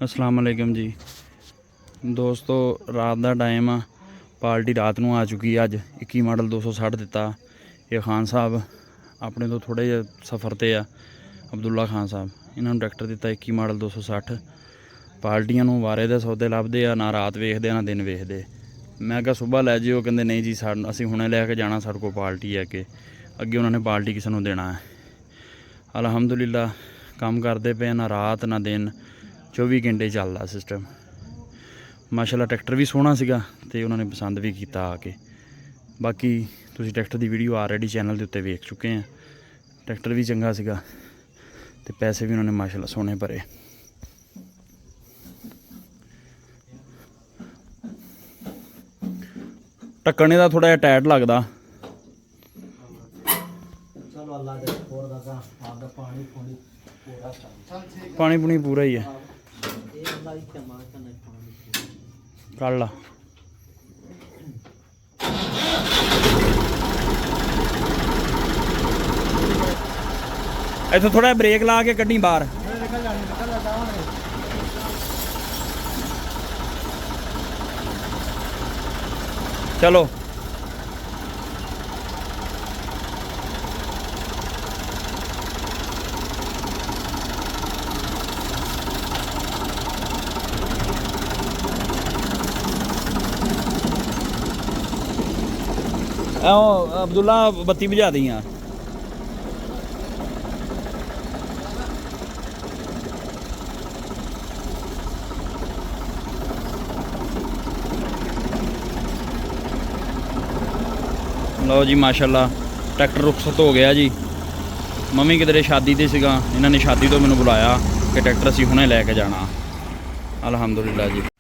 अस्सलाम वालेकुम जी दोस्तों, रात का टाइम आ। पार्टी रात को आ चुकी है। अज 21 मॉडल 260 दिता। ये खान साहब अपने तो थोड़े जे सफ़र ते आ। अब्दुल्ला खान साहब इन्होंने ट्रैक्टर दिता 21 मॉडल 260। पार्टियां नूं वारे दे सौदे लभदे आ, ना रात वेखदे ना दिन वेखदे। मैं कहा सुबह लै जिओ, कहते नहीं जी असीं हुणे लैके जाना, साडे कोल पार्टी है कि अगे उन्होंने पार्टी किसी नूं देना है। अलहमदुलिल्लाह काम करते पे, ना रात ना दिन, 24 घंटे चलदा सिस्टम। माशाअल्लाह ट्रैक्टर भी सोहना सीगा ते उन्होंने पसंद भी किया आके। बाकी तुसीं ट्रैक्टर की वीडियो ऑलरेडी चैनल के उत्ते वेख चुके हैं। ट्रैक्टर भी चंगा सीगा ते पैसे भी उन्होंने माशाअल्लाह सोहने भरे। ढक्कने का थोड़ा जिहा टाइट लगदा। पानी पुनी पूरा ही है। कर ला इत्थों थोड़ा ब्रेक ला के कड्डी बाहर। चलो अब्दुल्ला बत्ती बुझा दी। लो जी माशाअल्लाह ट्रैक्टर रुखसत हो गया जी। मम्मी किधरे शादी ते सीगा, इन्होंने शादी तो मैनू बुलाया कि ट्रैक्टर असीं हुणे लैके जाना। अलहमदुलिल्लाह जी।